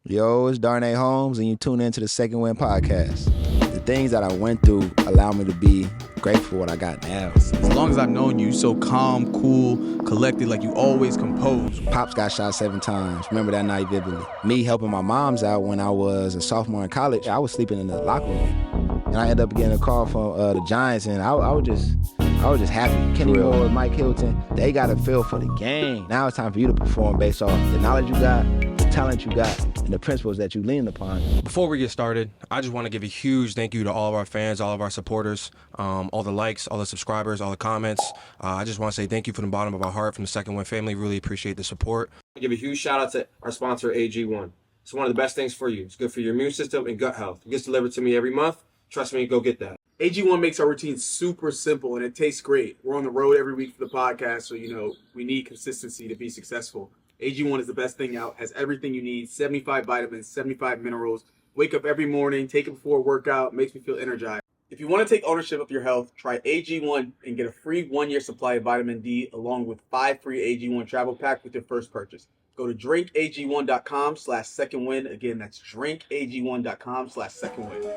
Yo, it's Darnay Holmes, and you tune into the Second Wind Podcast. The things that I went through allow me to be grateful for what I got now. As long as I've known you, so calm, cool, collected, like you always compose. Pops got shot 7 times. Remember that night vividly. Me helping my moms out when I was a sophomore in college, I was sleeping in the locker room. And I ended up getting a call from the Giants, and I was just happy. Kenny Moore, Mike Hilton, they got a feel for the game. Now it's time for you to perform based off the knowledge you got, the talent you got, and the principles that you lean upon. Before we get started, I just want to give a huge thank you to all of our fans, all of our supporters, all the likes, all the subscribers, all the comments. I just want to say thank you from the bottom of our heart, from the Second Wind family. Really appreciate the support. I give a huge shout out to our sponsor, AG1. It's one of the best things for you. It's good for your immune system and gut health. It gets delivered to me every month. Trust me, go get that. AG1 makes our routine super simple and it tastes great. We're on the road every week for the podcast, so we need consistency to be successful. AG1 is the best thing out, has everything you need, 75 vitamins, 75 minerals. Wake up every morning, take it before a workout, makes me feel energized. If you want to take ownership of your health, try AG1 and get a free 1-year supply of vitamin D along with 5 free AG1 travel packs with your first purchase. Go to drinkag1.com/secondwind. Again, that's drinkag1.com/secondwind.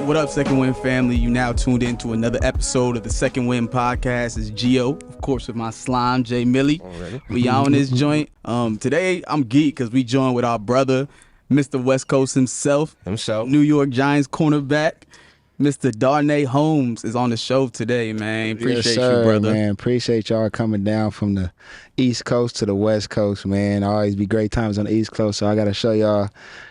What up, Second Wind family? You now tuned in to another episode of the Second Wind Podcast. It's Gio, of course, with my slime, Jay Millie. Already. We on this joint. Today, I'm geeked because we joined with our brother, Mr. West Coast himself, New York Giants cornerback, Mr. Darnay Holmes is on the show today, man. Appreciate you, brother. Man. Appreciate y'all coming down from the East Coast to the West Coast, man. Always be great times on the East Coast, so I got to show y'all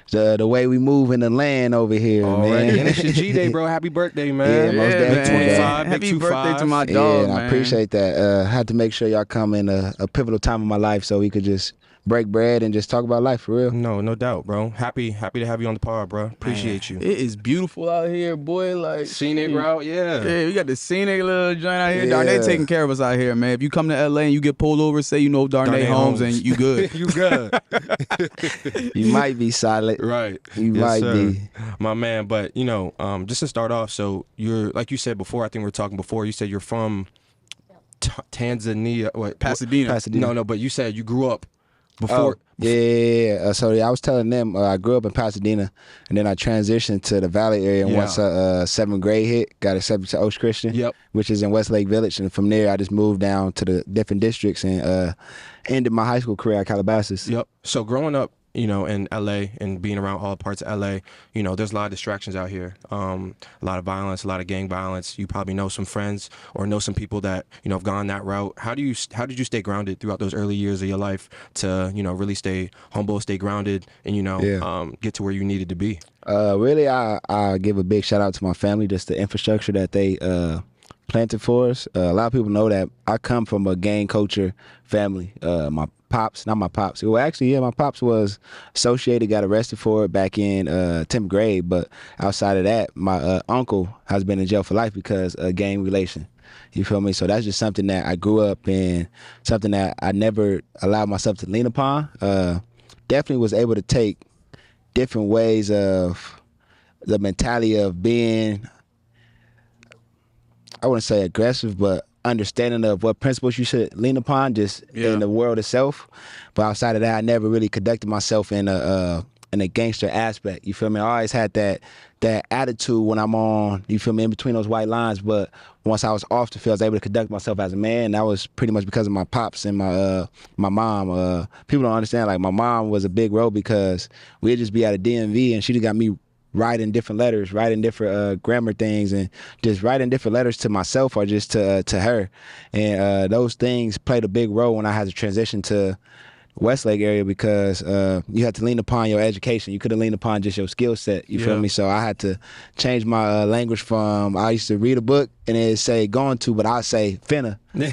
the way we move in the land over here, man. And it's your G-Day, bro. Happy birthday, man. Yeah, most definitely, man. Happy birthday to my dog, man. I appreciate that. Had to make sure y'all come in a pivotal time of my life so we could just break bread and just talk about life for real. No doubt, bro. Happy to have you on the pod, bro. Appreciate you. It is beautiful out here, boy. Like Scenic route, yeah. Yeah, we got the scenic little joint out here. Yeah. Darnay taking care of us out here, man. If you come to LA and you get pulled over, say you know Darnay Holmes and you good. You good. You might be solid. Right. You might be. My man, but, just to start off, so you're, like you said before, I think we were talking before, you said you're from Tanzania. What? Pasadena. No, but you said you grew up before. Yeah. So I was telling them I grew up in Pasadena, and then I transitioned to the Valley area. And once 7th grade hit, got accepted to Oaks Christian, which is in Westlake Village. And from there, I just moved down to the different districts and ended my high school career at Calabasas. Yep. So growing up, in LA and being around all parts of LA, there's a lot of distractions out here. A lot of violence, a lot of gang violence. You probably know some friends or know some people that, have gone that route. How did you stay grounded throughout those early years of your life to, really stay humble, stay grounded, and, get to where you needed to be? Really, I give a big shout out to my family, just the infrastructure that they planted for us. A lot of people know that I come from a gang culture family. My pops, not my pops. Well, actually, my pops was associated, got arrested for it back in 10th grade. But outside of that, my uncle has been in jail for life because of gang relation. You feel me? So that's just something that I grew up in, something that I never allowed myself to lean upon. Definitely was able to take different ways of the mentality of being, I wouldn't say aggressive, but understanding of what principles you should lean upon just in the world itself. But outside of that, I never really conducted myself in a gangster aspect. You feel me? I always had that attitude when I'm on, you feel me, in between those white lines. But once I was off the field, I was able to conduct myself as a man. That was pretty much because of my pops and my mom. People don't understand, like, my mom was a big role because we'd just be at a DMV and she just got me writing different letters, writing different grammar things, and just writing different letters to myself or just to her. And those things played a big role when I had to transition to Westlake area because you had to lean upon your education. You couldn't lean upon just your skill set. You feel me? So I had to change my language from, I used to read a book and it'd say going to, but I'd say finna. You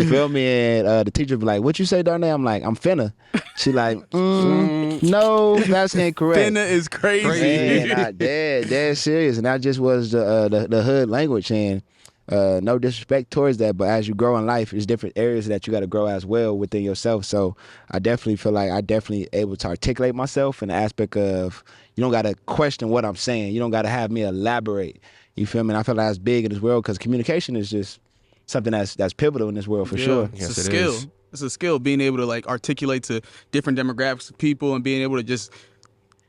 feel me? And the teacher would be like, "What you say, Darnay?" I'm like, "I'm finna." She like, "No, that's incorrect." Finna is crazy. And dead serious. And that just was the hood language. And no disrespect towards that, but as you grow in life, there's different areas that you got to grow as well within yourself. So I definitely feel like I definitely able to articulate myself in the aspect of you don't got to question what I'm saying. You don't got to have me elaborate. You feel me? And I feel like that's big in this world because communication is just something that's pivotal in this world for sure. It's a skill. It's a skill, being able to like articulate to different demographics of people and being able to just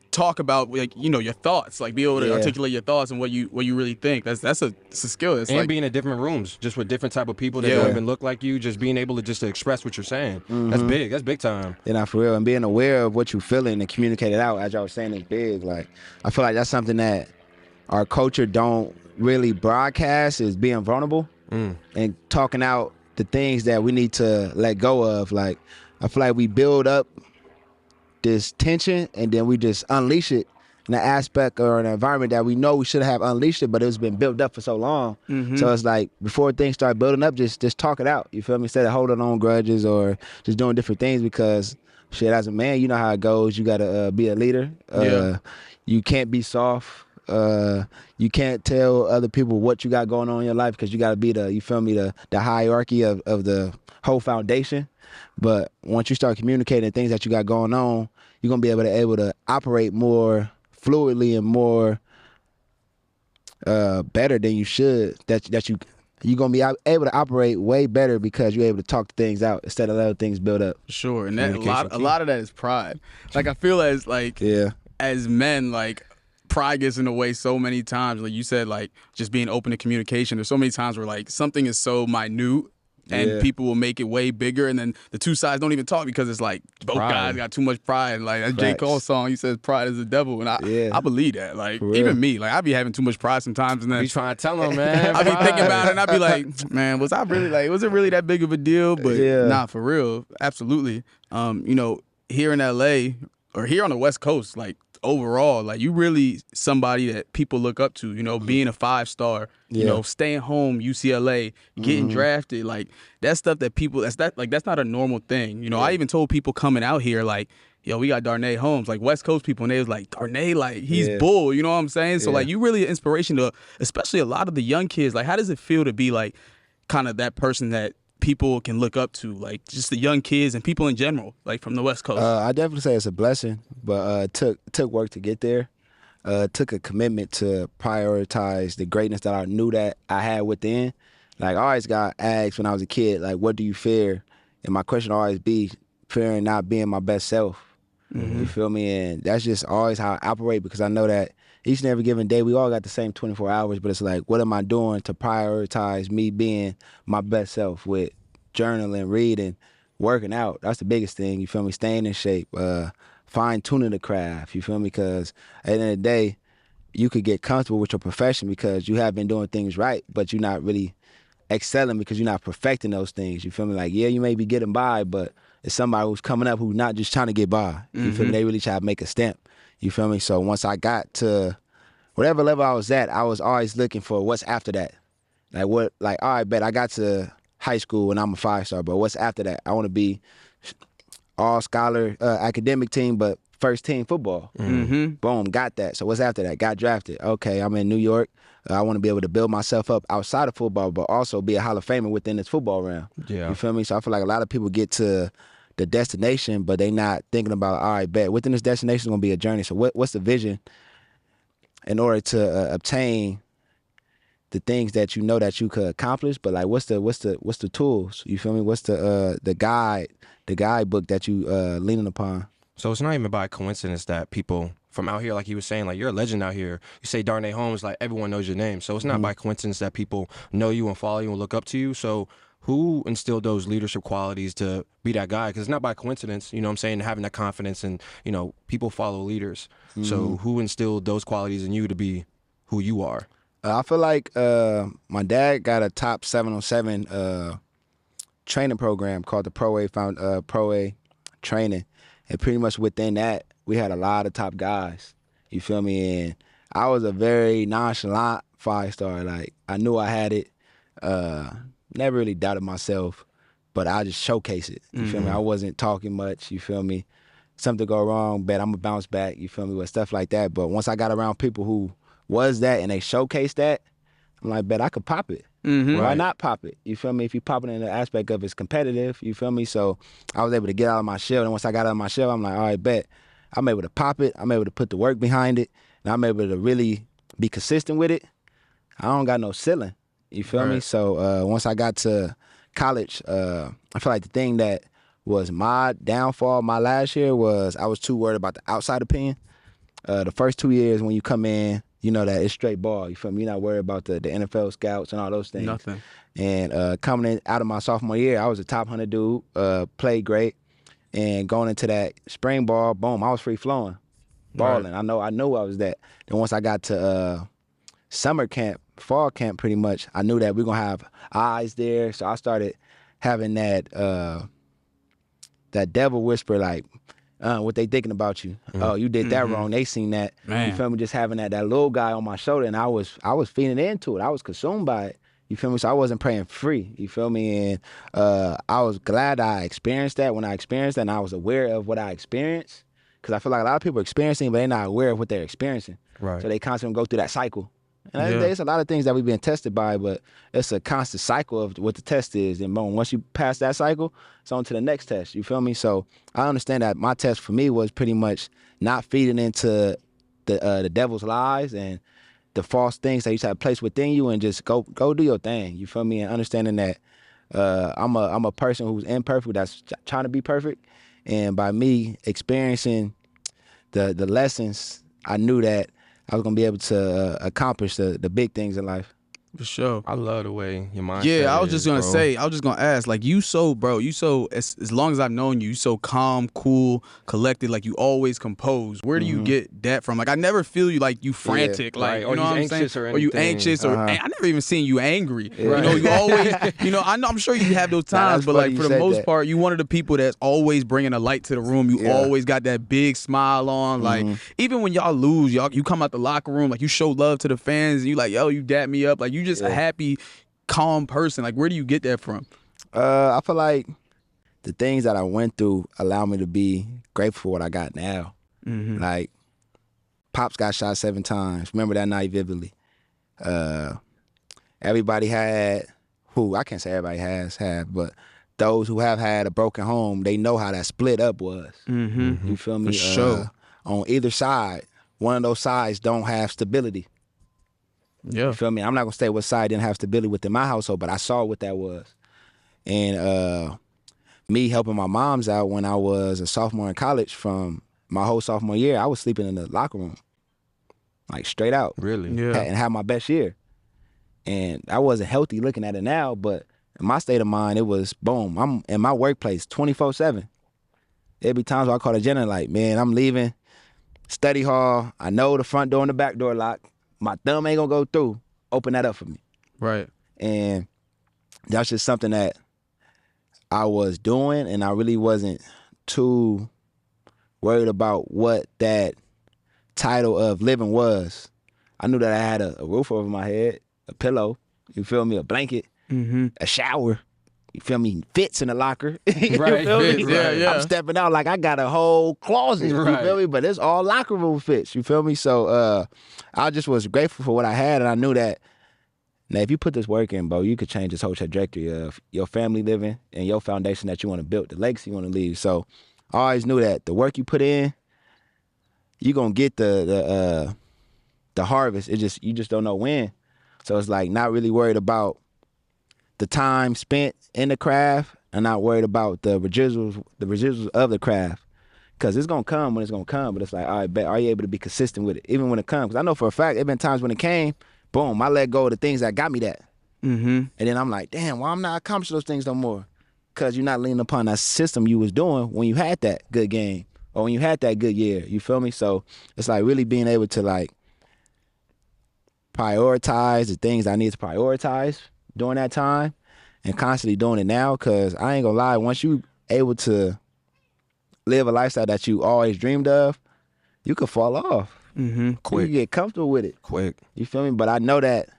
talk about like your thoughts, like be able to articulate your thoughts and what you really think. It's a skill. It's and like being in different rooms, just with different type of people that don't even look like you, just being able to express what you're saying. That's big. That's big time. Yeah, for real. And being aware of what you're feeling and communicate it out, as y'all was saying, is big. Like I feel like that's something that our culture don't really broadcast, is being vulnerable and talking out the things that we need to let go of. Like I feel like we build up this tension and then we just unleash it in an aspect or an environment that we know we should have unleashed it, but it's been built up for so long. So it's like before things start building up, just talk it out. You feel me? Instead of holding on grudges or just doing different things, because shit, as a man, you know how it goes. You gotta be a leader. You can't be soft. You can't tell other people what you got going on in your life because you gotta be the hierarchy of the whole foundation. But once you start communicating things that you got going on, you're gonna be able to operate more fluidly and more better than you should. You're gonna be able to operate way better because you're able to talk things out instead of letting things build up. Sure, and that a lot of that is pride. Like I feel as men, like pride gets in the way so many times. Like you said, like just being open to communication. There's so many times where like something is so minute and people will make it way bigger, and then the two sides don't even talk because it's like both guys got too much pride. Like that J. Cole song, he says pride is the devil, and I believe that. Like even me, like I be having too much pride sometimes, and then be trying to tell them, man. I be thinking about it, and I be like, man, was it really that big of a deal? But nah, for real, absolutely. Here in LA or here on the West Coast, like overall, like you really somebody that people look up to, being a 5-star, staying home, UCLA, getting drafted, like that's stuff that people, that's not a normal thing. I even told people coming out here, like, yo, we got Darnay Holmes, like West Coast people, and they was like, Darnay, like he's bull, you know what I'm saying? So like you really an inspiration to, especially a lot of the young kids. Like how does it feel to be like kind of that person that people can look up to, like just the young kids and people in general, like from the West Coast? I definitely say it's a blessing, but took work to get there. Took a commitment to prioritize the greatness that I knew that I had within. Like I always got asked when I was a kid, like, what do you fear? And my question always be fearing not being my best self. You feel me? And that's just always how I operate, because I know that each and every given day we all got the same 24 hours, but it's like, what am I doing to prioritize me being my best self with journaling, reading, working out? That's the biggest thing, you feel me? Staying in shape, fine-tuning the craft, you feel me? Because at the end of the day, you could get comfortable with your profession because you have been doing things right, but you're not really excelling because you're not perfecting those things, you feel me? Like, yeah, you may be getting by, but it's somebody who's coming up who's not just trying to get by, you feel me? They really try to make a stamp, you feel me? So once I got to whatever level I was at, I was always looking for what's after that. All right, bet I got to high school and I'm a 5-star, but what's after that? I want to be all scholar academic team, but first team football. Boom, got that. So what's after that? Got drafted. Okay, I'm in New York. I want to be able to build myself up outside of football, but also be a Hall of Famer within this football realm. You feel me? So I feel like a lot of people get to the destination, but they not thinking about, all right, bet within this destination is going to be a journey. So what's the vision in order to obtain the things that you know that you could accomplish? But like, what's the tools? You feel me? What's the guidebook that you leaning upon? So it's not even by coincidence that people from out here, like you were saying, like you're a legend out here. You say Darnay Holmes, like everyone knows your name. So it's not by coincidence that people know you and follow you and look up to you. So who instilled those leadership qualities to be that guy? Because it's not by coincidence, you know what I'm saying, having that confidence, and, people follow leaders. So who instilled those qualities in you to be who you are? I feel like my dad got a top 707 training program called the Pro A training. And pretty much within that, we had a lot of top guys. You feel me? And I was a very nonchalant 5-star. Like, I knew I had it. Never really doubted myself, but I just showcase it. You feel me? I wasn't talking much. You feel me? Something go wrong, bet I'm gonna bounce back. You feel me? With stuff like that. But once I got around people who was that and they showcased that, I'm like, bet I could pop it. Why not pop it? You feel me? If you pop it in the aspect of it's competitive, you feel me? So I was able to get out of my shell. And once I got out of my shell, I'm like, all right, bet I'm able to pop it. I'm able to put the work behind it. And I'm able to really be consistent with it. I don't got no ceiling. You feel me? So once I got to college, I feel like the thing that was my downfall my last year was I was too worried about the outside opinion. The first 2 years when you come in, you know that it's straight ball. You feel me? You're not worried about the NFL scouts and all those things. Nothing. And coming in out of my sophomore year, I was a top 100 dude, played great. And going into that spring ball, boom, I was free flowing, balling. Right. I knew I was that. Then once I got to summer camp, fall camp pretty much, I knew that we're going to have eyes there. So I started having that devil whisper like, what they thinking about you. Oh, you did that wrong. They seen that. Man. You feel me? Just having that little guy on my shoulder, and I was feeding into it. I was consumed by it. You feel me? So I wasn't praying free. You feel me? And I was glad I experienced that when I experienced that, and I was aware of what I experienced. Because I feel like a lot of people are experiencing, but they're not aware of what they're experiencing. Right. So they constantly go through that cycle. And there's a lot of things that we've been tested by, but it's a constant cycle of what the test is. And boom, once you pass that cycle, it's on to the next test. You feel me? So I understand that my test for me was pretty much not feeding into the devil's lies and the false things that you try to place within you, and just go do your thing. You feel me? And understanding that I'm a person who's imperfect, that's trying to be perfect. And by me experiencing the lessons, I knew that I was gonna be able to accomplish the big things in life. For sure. I love the way your mindset Yeah, I was just gonna say, I was just gonna ask, like, you so as long as I've known you, you so calm, cool, collected, like you always compose. Where do you get that from? Like, I never feel you like you frantic, like, you know what I'm saying? Or you anxious, or I never even seen you angry. You know, you always, you know, I'm sure you have those times, but like for the most part, you one of the people that's always bringing a light to the room. You always got that big smile on. Like, even when y'all lose, you come out the locker room, like you show love to the fans, and you like, yo, you dap me up, like you just a happy, calm person. Like, where do you get that from? I feel like the things that I went through allow me to be grateful for what I got now. Like, Pops got shot 7 times. Remember that night vividly. Everybody had, I can't say everybody has had, but those who have had a broken home, they know how that split up was. You feel me? For sure. On either side, one of those sides don't have stability. Yeah. You feel me? I'm not going to say what side didn't have stability within my household, but I saw what that was. And me helping my moms out when I was a sophomore in college, from my whole sophomore year, I was sleeping in the locker room. Like, straight out. Really? Yeah. And had my best year. And I wasn't healthy looking at it now, but in my state of mind, it was, boom, I'm in my workplace 24/7. There'd be times where I call the janitor like, man, I'm leaving study hall. I know the front door and the back door locked. My thumb ain't gonna go through. Open that up for me. Right. And that's just something that I was doing, and I really wasn't too worried about what that title of living was. I knew that I had a roof over my head, a pillow, you feel me, a blanket, a shower, you feel me, fits in the locker. You feel me? Yeah. I'm stepping out like I got a whole closet, you feel me? But it's all locker room fits, you feel me? So I just was grateful for what I had, and I knew that, now if you put this work in, bro, you could change this whole trajectory of your family living and your foundation that you want to build, the legacy you want to leave. So I always knew that the work you put in, you're going to get the harvest. You just don't know when. So it's like not really worried about the time spent in the craft, and not worried about the residuals of the craft. Because it's going to come when it's going to come, but it's like, all right, bet, are you able to be consistent with it, even when it comes? Because I know for a fact, there have been times when it came, boom, I let go of the things that got me that. And then I'm like, damn, why I'm not accomplishing those things no more? Because you're not leaning upon that system you was doing when you had that good game or when you had that good year. You feel me? So it's like really being able to like prioritize the things I need to prioritize during that time and constantly doing it now, because I ain't gonna lie, once you able to live a lifestyle that you always dreamed of, you could fall off. Quick. You get comfortable with it. Quick. You feel me? But I know that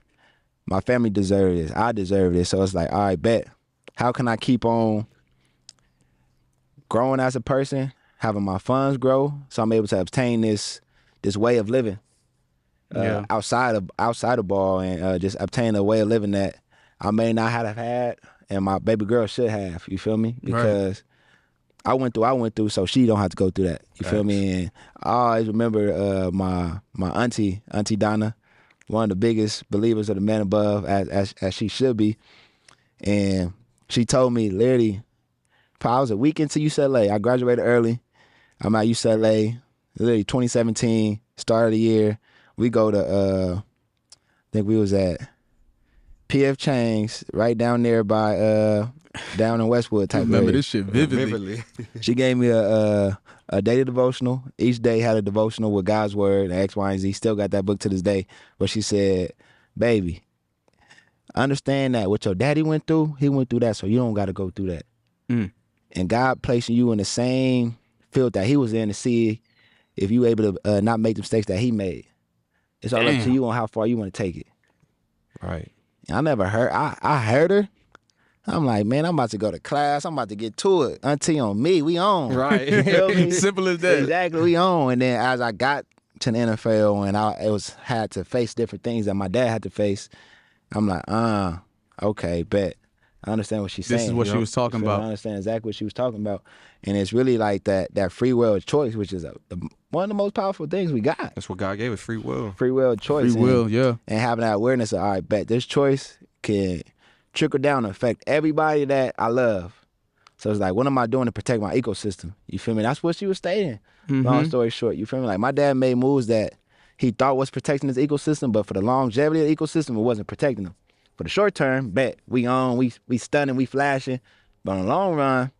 my family deserves this. I deserve this. So it's like, all right, bet. How can I keep on growing as a person, having my funds grow, so I'm able to obtain this way of living outside of ball, and just obtain a way of living that I may not have had, and my baby girl should have. You feel me? Because I went through, so she don't have to go through that. You feel me? And I always remember my auntie Donna. one of the biggest believers of the man above, as she should be. And she told me literally, I was a week into UCLA. I graduated early. I'm at UCLA, literally 2017, start of the year. We go to, I think we was at P.F. Chang's right down there by, down in Westwood type Remember area. this shit vividly. She gave me a daily devotional. Each day had a devotional with God's word, X, Y, and Z. Still got that book to this day. But she said, baby, understand that what your daddy went through, he went through that, so you don't got to go through that. And God placing you in the same field that he was in to see if you able to not make the mistakes that he made. It's all up to you on how far you want to take it. Right. And I never heard, I heard her. I'm like, man, I'm about to go to class. I'm about to get to it. Auntie on me, we on. Right. You feel me? Simple as that. Exactly, we on. And then as I got to the NFL and had to face different things that my dad had to face, I'm like, okay, bet. I understand what she's saying. This is what she was talking about. I understand exactly what she was talking about. And it's really like that free will of choice, which is one of the most powerful things we got. That's what God gave us, free will. Free will of choice. Free will, yeah. And having that awareness of, all right, bet this choice can trickle down and affect everybody that I love. So it's like, what am I doing to protect my ecosystem? You feel me? That's what she was stating. Long story short, you feel me? Like, my dad made moves that he thought was protecting his ecosystem, but for the longevity of the ecosystem, it wasn't protecting them. For the short term, bet, we on, we stunning, we flashing. But on the long run,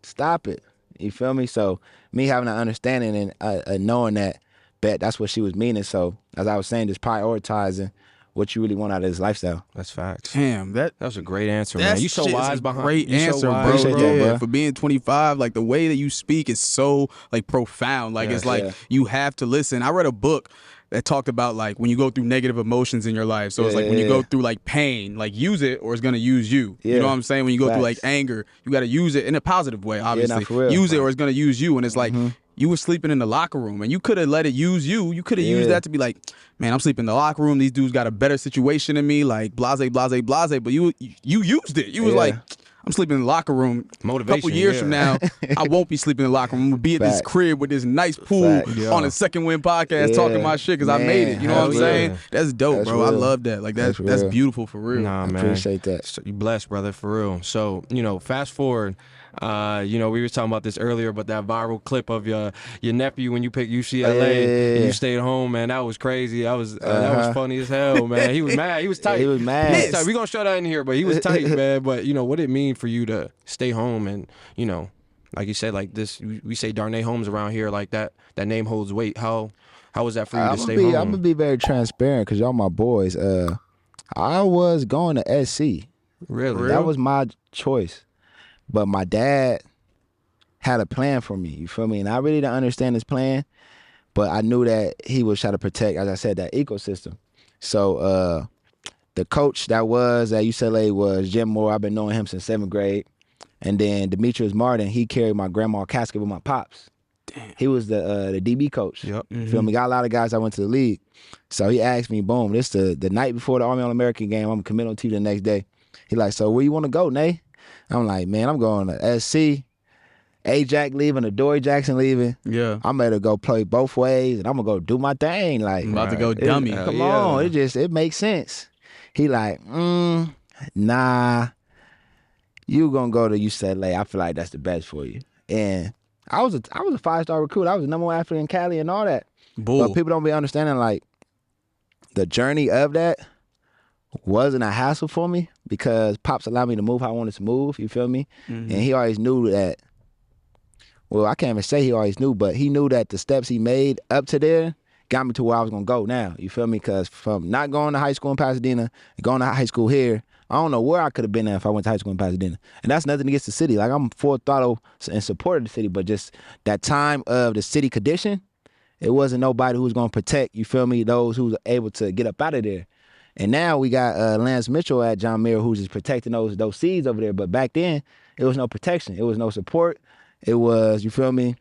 stop it. You feel me? So me having an understanding and knowing that, bet, that's what she was meaning. So as I was saying, just prioritizing what you really want out of this lifestyle. That's facts. Damn, that was a great answer, man. You so wise behind. Great answer, bro. Appreciate that, bro. For being 25, like the way that you speak is so like profound. Like it's like you have to listen. I read a book that talked about like when you go through negative emotions in your life. So it's like when you go through like pain, like use it or it's gonna use you. You know what I'm saying? When you go through like anger, you gotta use it in a positive way, obviously. For real. Use it or it's gonna use you. And it's like you were sleeping in the locker room and you could have let it use you. You could have used that to be like, man, I'm sleeping in the locker room. These dudes got a better situation than me, like blase, blase, blase. But you used it. You was like, I'm sleeping in the locker room. Motivation. A couple years from now, I won't be sleeping in the locker room. I'm going to be at this crib with this nice pool on a Second Wind podcast talking my shit because I made it. You know what I'm saying? That's dope, That's bro. real. I love that. Like, that's beautiful for real. Nah, man. I appreciate that. So you blessed, brother, for real. So, fast forward. We were talking about this earlier, but that viral clip of your nephew when you picked UCLA and you stayed home, man, that was crazy. That was funny as hell, man. He was mad. He was tight. He was mad. We're going to show that in here, but he was tight, man. But, what did it mean for you to stay home and, like you said, like this, we say Darnay Holmes around here, like that name holds weight. How was that for you to stay home? I'm going to be very transparent because y'all my boys. I was going to SC. Really? That was my choice. But my dad had a plan for me, you feel me? And I really didn't understand his plan, but I knew that he was trying to protect, as I said, that ecosystem. So the coach that was at UCLA was Jim Moore. I've been knowing him since 7th grade. And then Demetrius Martin, he carried my grandma's casket with my pops. Damn. He was the DB coach. Yep. You feel me? Got a lot of guys that went to the league. So he asked me, boom, this the night before the Army All-American game, I'm committed on to you the next day. He like, so where you want to go, Nay? I'm like, man, I'm going to SC. A-Jack leaving, Adoree Jackson leaving. Yeah. I'm ready to go play both ways, and I'm going to go do my thing. Like, I'm about to go dummy. Come on. It makes sense. He like, nah, you going to go to UCLA. I feel like that's the best for you. And I was a 5-star recruit. I was the number 1 athlete in Cali and all that. Bull. But people don't be understanding, like, the journey of that wasn't a hassle for me because Pops allowed me to move how I wanted to move, you feel me? And he always knew that, well, I can't even say he always knew, but he knew that the steps he made up to there got me to where I was going to go now, you feel me? Because from not going to high school in Pasadena and going to high school here, I don't know where I could have been at if I went to high school in Pasadena. And that's nothing against the city. Like, I'm full throttle in support of the city, but just that time of the city condition, it wasn't nobody who was going to protect, you feel me, those who was able to get up out of there. And now we got Lance Mitchell at John Muir who's just protecting those seeds over there. But back then, it was no protection. It was no support. It was, you feel me,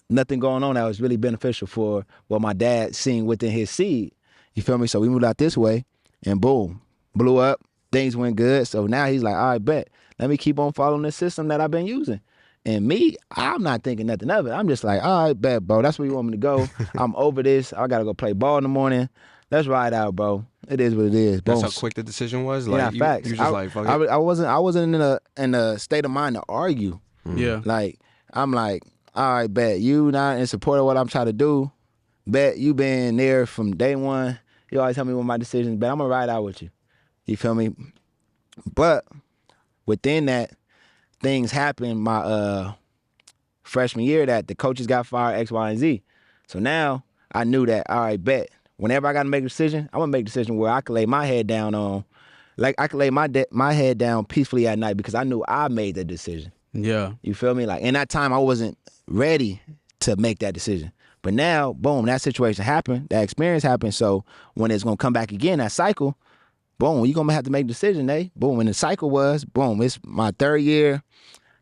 nothing going on that was really beneficial for what my dad seen within his seed. You feel me? So we moved out this way, and boom, blew up. Things went good. So now he's like, all right, bet. Let me keep on following this system that I've been using. And me, I'm not thinking nothing of it. I'm just like, all right, bet, bro. That's where you want me to go. I'm over this. I got to go play ball in the morning. let's ride out, bro. It is what it is. That's Boom. how quick the decision was. Like facts. you just like fuck it. I wasn't in a state of mind to argue. Yeah. Like I'm like, all right, bet you not in support of what I'm trying to do. Bet you been there from day one. You always tell me what my decisions. Bet I'm gonna ride out with you. You feel me? But within that, things happened my freshman year that the coaches got fired, X, Y, and Z. So now I knew that, all right, bet. Whenever I got to make a decision, I'm going to make a decision where I can lay my head down on, like I can lay my head down peacefully at night because I knew I made the decision. Yeah. You feel me? Like in that time, I wasn't ready to make that decision. But now, boom, that situation happened, that experience happened. So when it's going to come back again, that cycle, boom, you're going to have to make a decision, eh? Boom, and the cycle was, boom, it's my third year.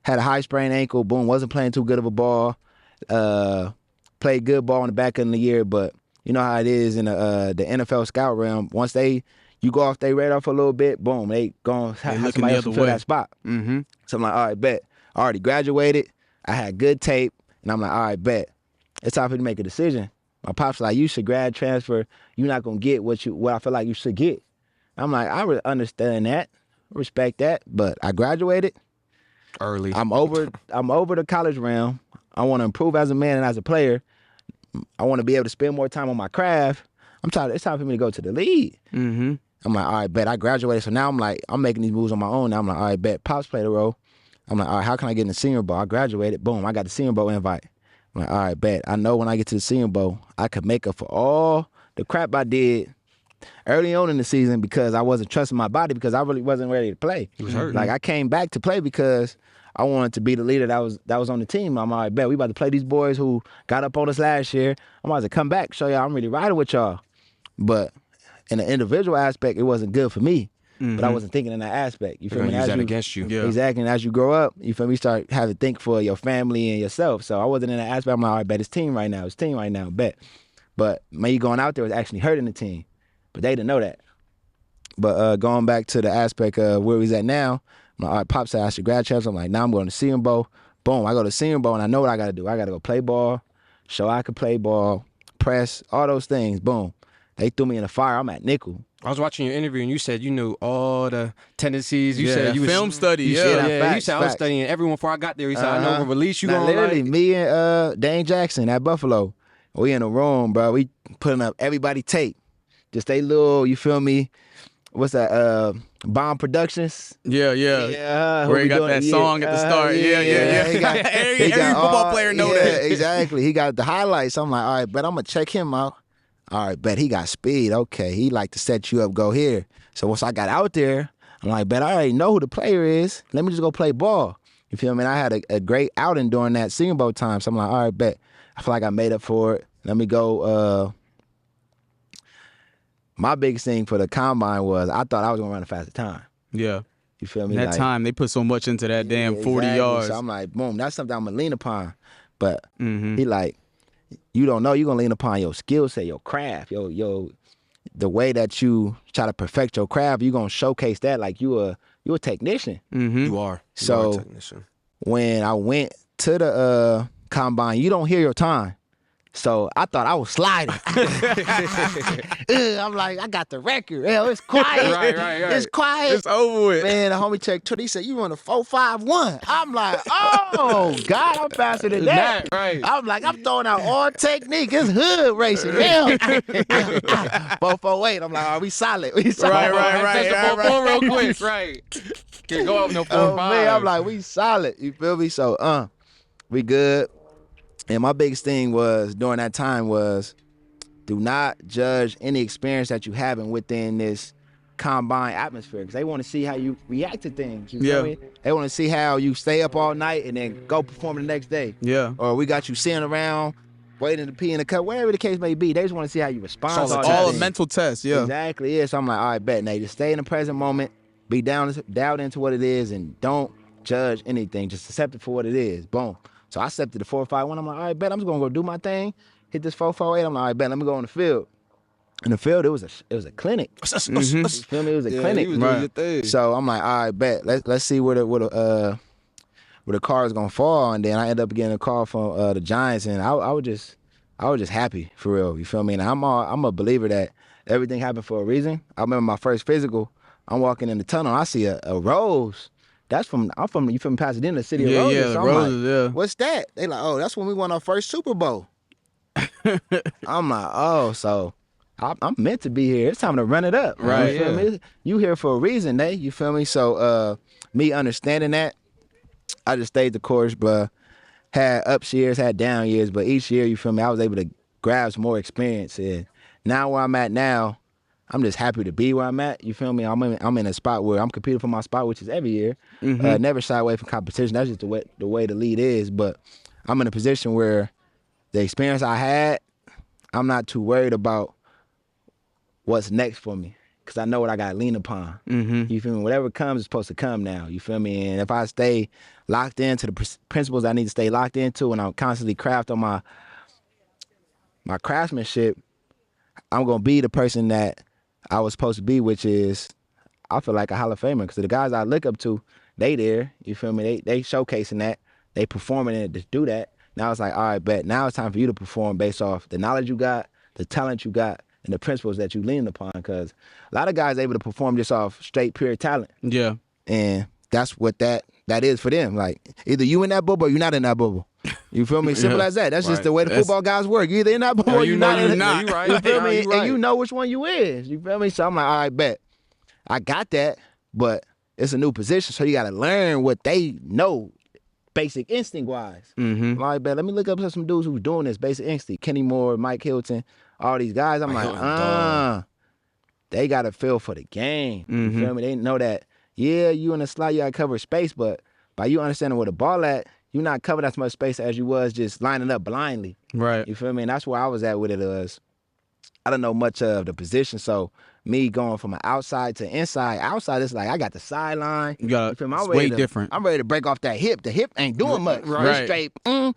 Had a high sprained ankle, boom, wasn't playing too good of a ball. Played good ball in the back end of the year, but you know how it is in the NFL scout realm. Once you go off their radar for a little bit, boom, they gon' have somebody else to fill that spot. Mm-hmm. So I'm like, all right, bet. I already graduated. I had good tape, and I'm like, all right, bet. It's time for me to make a decision. My pops like, you should grad transfer. You're not gonna get what I feel like you should get. I'm like, I really understand that, respect that, but I graduated. Early. I'm over the college realm. I want to improve as a man and as a player. I want to be able to spend more time on my craft. It's time for me to go to the league. Mm-hmm. I'm like, all right, bet. I graduated. So now I'm making these moves on my own. Now I'm like, all right, bet. Pops played a role. I'm like, all right, how can I get in the Senior Bowl? I graduated. Boom, I got the Senior Bowl invite. I'm like, all right, bet. I know when I get to the Senior Bowl, I could make up for all the crap I did early on in the season because I wasn't trusting my body because I really wasn't ready to play. He was hurt. Like I came back to play because I wanted to be the leader that was on the team. I'm like, bet we about to play these boys who got up on us last year. I'm about to come back, show y'all I'm really riding with y'all. But in the individual aspect, it wasn't good for me. Mm-hmm. But I wasn't thinking in that aspect. You feel me? Use that against you. Yeah. Exactly. And as you grow up, you feel me, start having to think for your family and yourself. So I wasn't in that aspect. I'm like, all right, bet it's team right now. It's team right now, bet. But me going out there was actually hurting the team. But they didn't know that. But going back to the aspect of where he's at now, I'm like, all right, Pop said I should grad transfer. I'm like, now I'm going to Senior Bowl. Boom, I go to Senior Bowl, and I know what I got to do. I got to go play ball, show I can play ball, press, all those things. Boom. They threw me in the fire. I'm at nickel. I was watching your interview, and you said you knew all the tendencies. You Yeah, said you was film study. You Yeah. said, Facts, you said I was facts. studying everyone before I got there. He said, I know what release you Now, going literally, like. me and Dane Jackson at Buffalo, we in the room, bro. We putting up everybody tape. Just they little, you feel me? What's that? Bomb Productions. Yeah. Where he got that song at the start. Yeah. Every football player know that. Exactly. He got the highlights. I'm like, all right, but I'm gonna check him out. All right, bet he got speed. Okay, he like to set you up, go here. So once I got out there, I'm like, bet I already know who the player is. Let me just go play ball. You feel me? And I had a great outing during that Senior Bowl time. So I'm like, all right, bet. I feel like I made up for it. Let me go. My biggest thing for the combine was I thought I was gonna run a faster time. Yeah. You feel me? That time they put so much into that damn 40 exactly. yards. So I'm like, boom, that's something I'm gonna lean upon. But Mm-hmm. he like, you don't know, you're gonna lean upon your skill set, your craft, the way that you try to perfect your craft, you're gonna showcase that like you a technician. Mm-hmm. You are. So- You are a technician. When I went to the combine, you don't hear your time. So I thought I was sliding. I'm like, I got the record. Hell, it's quiet. Right. It's quiet. It's over with. Man, the homie checked 20. He said, you run a 4.51. I'm like, oh, God, I'm faster than that. Right. I'm like, I'm throwing out all technique. It's hood racing. Hell. 4.48. I'm like, are we solid? We solid. Right. Test the 4.4 real quick. Right. Can't go up no 4.5. Oh, man, I'm like, we solid. You feel me? So, we good. And my biggest thing was during that time was do not judge any experience that you having within this combine atmosphere because they want to see how you react to things. You feel me? They want to see how you stay up all night and then go perform the next day. Yeah. Or we got you sitting around waiting to pee in the cup, whatever the case may be. They just want to see how you respond. So to it's all All that. a mental test. Yeah. Exactly. Yeah. So I'm like, all right, bet, Nate. Just stay in the present moment. Be down into what it is and don't judge anything. Just accept it for what it is. Boom. So I accepted the 4.51. I'm like, all right, bet I'm just gonna go do my thing. Hit this 4.48. I'm like, all right, bet let me go on the field. In the field, it was a clinic. You feel me? It was a clinic. You was doing your thing. So I'm like, all right, bet let's see where the car is gonna fall. And then I end up getting a call from the Giants, and I was just happy for real. You feel me? And I'm a believer that everything happened for a reason. I remember my first physical. I'm walking in the tunnel. I see a rose. I'm from you from Pasadena, the city of roses. Yeah, so I'm roses, like, yeah. what's that? They like, oh, that's when we won our first Super Bowl. I'm like, oh, so I'm meant to be here. It's time to run it up. Right, You feel me? You here for a reason, you feel me? So me understanding that, I just stayed the course, but had up years, had down years, but each year, you feel me, I was able to grab some more experience. And now where I'm at now, I'm just happy to be where I'm at. You feel me? I'm in a spot where I'm competing for my spot, which is every year. Never shy away from competition. That's just the way the lead is. But I'm in a position where the experience I had, I'm not too worried about what's next for me because I know what I got to lean upon. You feel me? Whatever comes is supposed to come now. You feel me? And if I stay locked into the principles I need to stay locked into and I'm constantly craft on my craftsmanship, I'm going to be the person that I was supposed to be, which is, I feel like a Hall of Famer. Because the guys I look up to, they there. You feel me? They showcasing that. They performing it to do that. Now it's like, all right, bet. Now it's time for you to perform based off the knowledge you got, the talent you got, and the principles that you lean upon. Because a lot of guys are able to perform just off straight, pure talent. Yeah. And that's what that is for them. Like, either you in that bubble or you're not in that bubble. You feel me? Simple as that. That's just the way the football guys work. You either in that bubble or you're not in it. You right. You feel me? You right. And you know which one you is. You feel me? So I'm like, all right, bet. I got that, but it's a new position, so you got to learn what they know basic instinct-wise. I'm like, bet, let me look up some dudes who's doing this basic instinct. Kenny Moore, Mike Hilton, all these guys. I'm like, they got a feel for the game. You feel me? They know that, yeah, you in the slot, you got to cover space, but by you understanding where the ball at, you're not covering as much space as you was just lining up blindly. Right. You feel me? And that's where I was at with it. I don't know much of the position, so me going from an outside to inside, outside it's like I got the sideline. You got feel me? it's way different. I'm ready to break off that hip. The hip ain't doing much. Right. It's straight. Now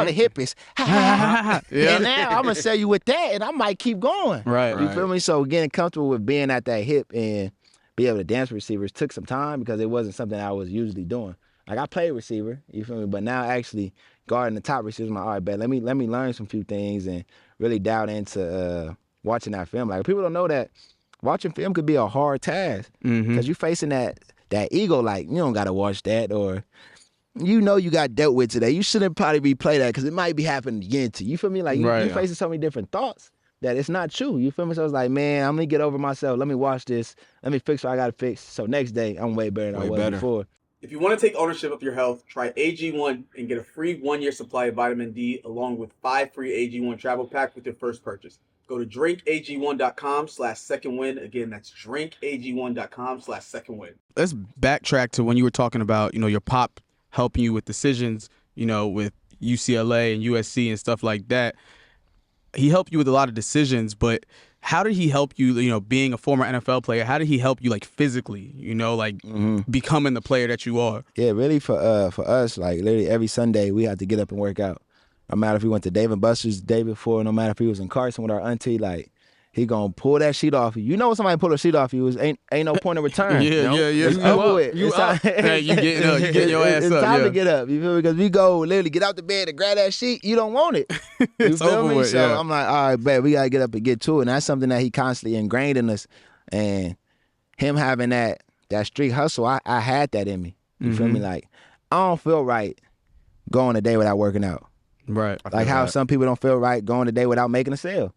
the hip is. Yeah. And now I'm gonna sell you with that, and I might keep going. Right. You feel me? So getting comfortable with being at that hip and be able to dance receivers took some time because it wasn't something I was usually doing. Like I played receiver, you feel me? But now actually guarding the top receivers, I'm like, all right, bet, let me learn some few things and really dive into watching that film. Like people don't know that watching film could be a hard task because you facing that ego. Like you don't gotta watch that, or you know you got dealt with today. You shouldn't probably replay that because it might be happening again to you. You feel me? Like you facing so many different thoughts that it's not true. You feel me? So it's like, man, I'm gonna get over myself. Let me watch this. Let me fix what I gotta fix. So next day I'm way better than I was before. If you want to take ownership of your health, try AG1 and get a free 1-year supply of vitamin D along with 5 free AG1 travel packs with your first purchase. Go to drinkag1.com/secondwin. Again, that's drinkag1.com/secondwin. Let's backtrack to when you were talking about, your pop helping you with decisions, with UCLA and USC and stuff like that. He helped you with a lot of decisions, but how did he help you, being a former NFL player, how did he help you, like, physically, becoming the player that you are? Yeah, really for us, like, literally every Sunday we had to get up and work out. No matter if we went to Dave & Buster's the day before, no matter if he was in Carson with our auntie, like, he gonna pull that sheet off you. You know when somebody pull a sheet off you, ain't no point of return. Yeah. It's over with. You getting up. You getting your ass up. It's time to get up. You feel me? Because we go literally get out the bed and grab that sheet. You don't want it. You feel me? So I'm like, all right, babe, we gotta get up and get to it. And that's something that he constantly ingrained in us. And him having that street hustle, I had that in me. You feel me? Like, I don't feel right going a day without working out. Right. Like how some people don't feel right going a day without making a sale.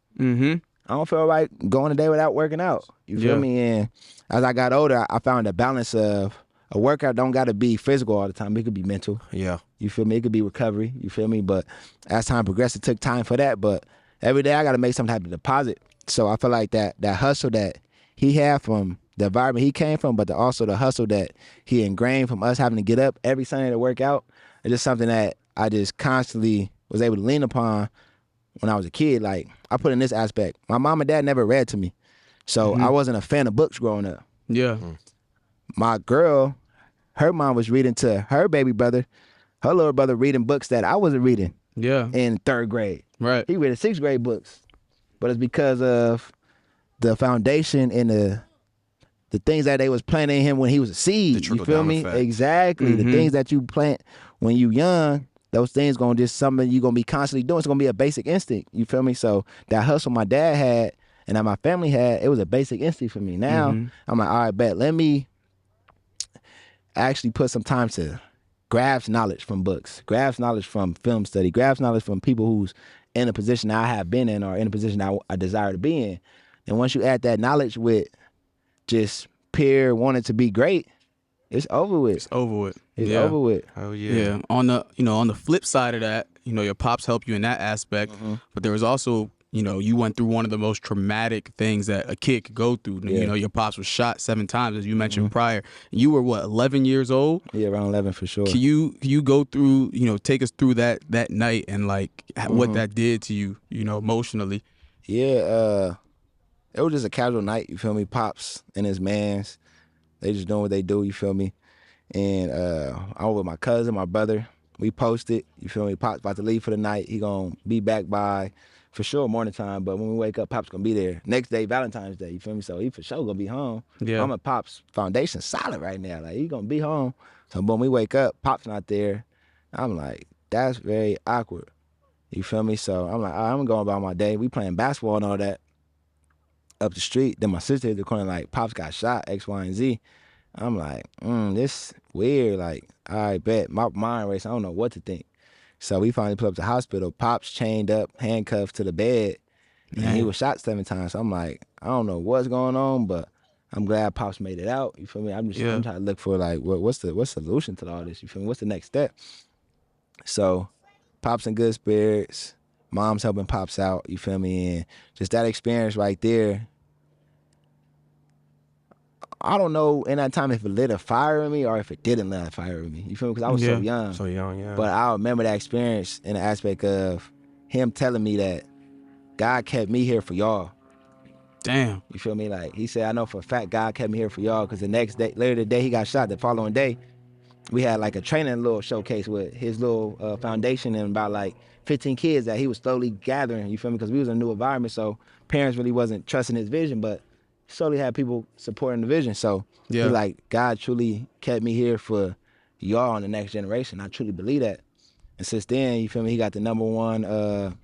I don't feel right going a day without working out. You feel me? And as I got older, I found a balance of a workout don't got to be physical all the time. It could be mental. Yeah. You feel me? It could be recovery. You feel me? But as time progressed, it took time for that. But every day I got to make some type of deposit. So I feel like that hustle that he had from the environment he came from, but also the hustle that he ingrained from us having to get up every Sunday to work out, is just something that I just constantly was able to lean upon when I was a kid. Like, I put in this aspect. My mom and dad never read to me. So I wasn't a fan of books growing up. Yeah. My girl, her mom was reading to her baby brother, her little brother reading books that I wasn't reading in 3rd grade. Right. He read 6th grade books. But it's because of the foundation and the things that they was planting in him when he was a seed. You feel me? Effect. Exactly. The things that you plant when you young, those things gonna something you gonna be constantly doing. It's gonna be a basic instinct. You feel me? So that hustle my dad had and that my family had, it was a basic instinct for me. Now I'm like, all right, bet, let me actually put some time to grasp knowledge from books, grasp knowledge from film study, grasp knowledge from people who's in a position I have been in or in a position I desire to be in. And once you add that knowledge with just pure wanting to be great, it's over with. It's over with. It's over with. Oh yeah. Yeah. On the flip side of that, your pops helped you in that aspect, but there was also, you went through one of the most traumatic things that a kid could go through. Yeah. Your pops was shot 7 times, as you mentioned prior. You were what, 11 years old? Yeah, around 11 for sure. Can you go through, take us through that night and like what that did to you, emotionally? Yeah, it was just a casual night, you feel me? Pops and his mans, they just doing what they do, you feel me? And I was with my cousin, my brother. We posted, you feel me? Pops about to leave for the night. He gonna be back by, for sure, morning time. But when we wake up, Pops gonna be there. Next day, Valentine's Day, you feel me? So he for sure gonna be home. Yeah. I'm at Pops' foundation solid right now. Like, he gonna be home. So when we wake up, Pops not there. I'm like, that's very awkward. You feel me? So I'm like, all right, I'm going about my day. We playing basketball and all that up the street. Then my sister hit the corner like, Pops got shot, X, Y, and Z. I'm like, this weird. Like, all right, bet. My mind race, I don't know what to think. So we finally put up to the hospital. Pops chained up, handcuffed to the bed, and he was shot 7 times. So I'm like, I don't know what's going on, but I'm glad Pops made it out. You feel me? I'm trying to look for like, what's the solution to all this? You feel me? What's the next step? So Pops in good spirits. Mom's helping Pops out. You feel me? And just that experience right there. I don't know in that time if it lit a fire in me or if it didn't lit a fire in me. You feel me? Because I was so young. So young, yeah. But I remember that experience in the aspect of him telling me that God kept me here for y'all. Damn. You feel me? Like, he said, I know for a fact God kept me here for y'all, because the next day, later the day he got shot, the following day, we had like a training little showcase with his little foundation and about like 15 kids that he was slowly gathering. You feel me? Because we was in a new environment, so parents really wasn't trusting his vision, but slowly had people supporting the vision. So he's like, God truly kept me here for y'all and the next generation. I truly believe that. And since then, you feel me, he got the #1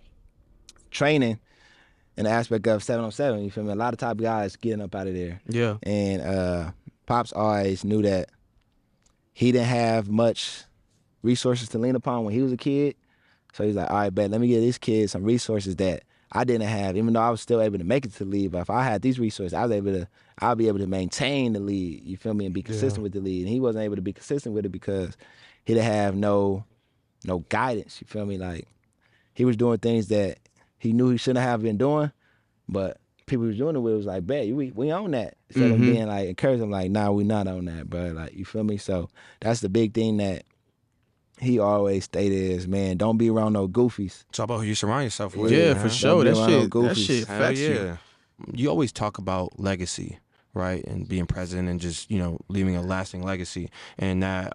training in the aspect of 7-on-7. You feel me? A lot of top guys getting up out of there. Yeah. And Pops always knew that he didn't have much resources to lean upon when he was a kid. So he's like, all right, bet, let me give this kid some resources that I didn't have, even though I was still able to make it to the league. But if I had these resources, I'll be able to maintain the lead, you feel me, and be consistent with the lead. And he wasn't able to be consistent with it because he didn't have no guidance, you feel me? Like, he was doing things that he knew he shouldn't have been doing, but people he was doing it with was like, bet, we own that. Instead of being like, encourage him like, nah, we not on that, bro. Like, you feel me? So that's the big thing that he always stated is, man, don't be around no goofies. It's all about who you surround yourself with. Yeah, man. for sure. That shit Hell affects you. yeah. You always talk about legacy, right? And being present and just, leaving a lasting legacy. And that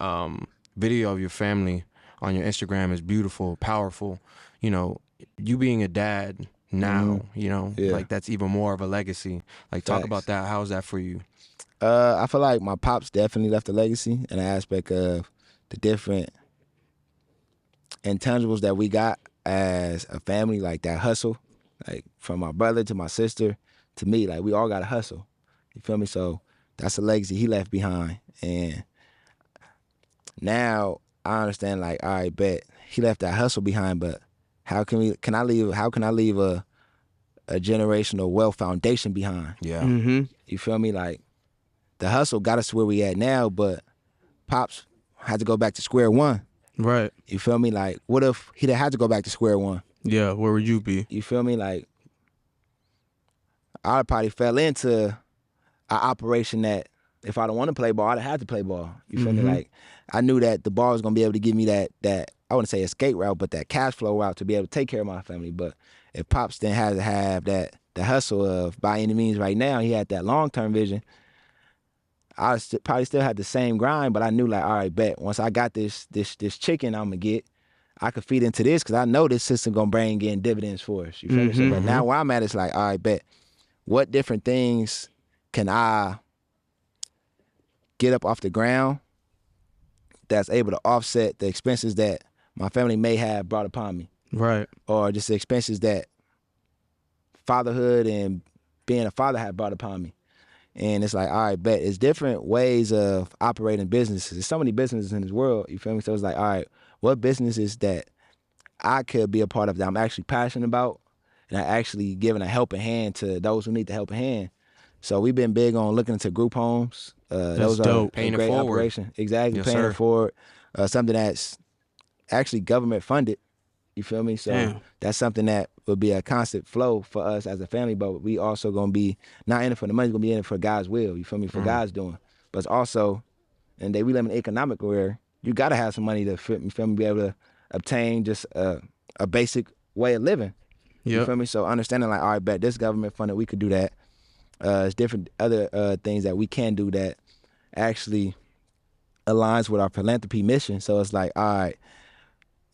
video of your family on your Instagram is beautiful, powerful. You being a dad now, like that's even more of a legacy. Like, talk about that. How's that for you? I feel like my pops definitely left a legacy in the aspect of the different intangibles that we got as a family, like that hustle, like from my brother to my sister to me, like we all got to hustle. You feel me? So that's a legacy he left behind. And now I understand, like, all right, bet he left that hustle behind, but how can I leave a generational wealth foundation behind? Yeah. Mm-hmm. You feel me? Like, the hustle got us where we at now, but Pops had to go back to square one. Right. You feel me? Like, what if he had to go back to square one? Yeah, where would you be? You feel me? Like, I probably fell into an operation that if I don't want to play ball, I'd have to play ball. You feel me? Like, I knew that the ball was going to be able to give me that I wouldn't say escape route, but that cash flow route to be able to take care of my family. But if Pops didn't have to have the hustle of by any means right now, he had that long-term vision, I probably still had the same grind, but I knew, like, all right, bet, once I got this chicken I'm going to get, I could feed into this because I know this system going to bring in dividends for us. You feel me? So, but now where I'm at, it's like, all right, bet, what different things can I get up off the ground that's able to offset the expenses that my family may have brought upon me? Right. Or just the expenses that fatherhood and being a father had brought upon me. And it's like, all right, bet. It's different ways of operating businesses. There's so many businesses in this world, you feel me? So it's like, all right, what businesses that I could be a part of that I'm actually passionate about and I actually giving a helping hand to those who need the helping hand. So we've been big on looking into group homes. Those dope. are Paying a it great forward. operation. Exactly, Yes, paying sir. it forward. Something that's actually government funded. You feel me? So Damn. that's something that will be a constant flow for us as a family, but we also gonna be not in it for the money, we're gonna be in it for God's will, you feel me, for God's doing. But it's also, and we live in an economic where you gotta have some money to you feel me, be able to obtain just a basic way of living. You Yep. feel me? So understanding like, all right, bet this government funded, we could do that. It's different other things that we can do that actually aligns with our philanthropy mission. So it's like, all right,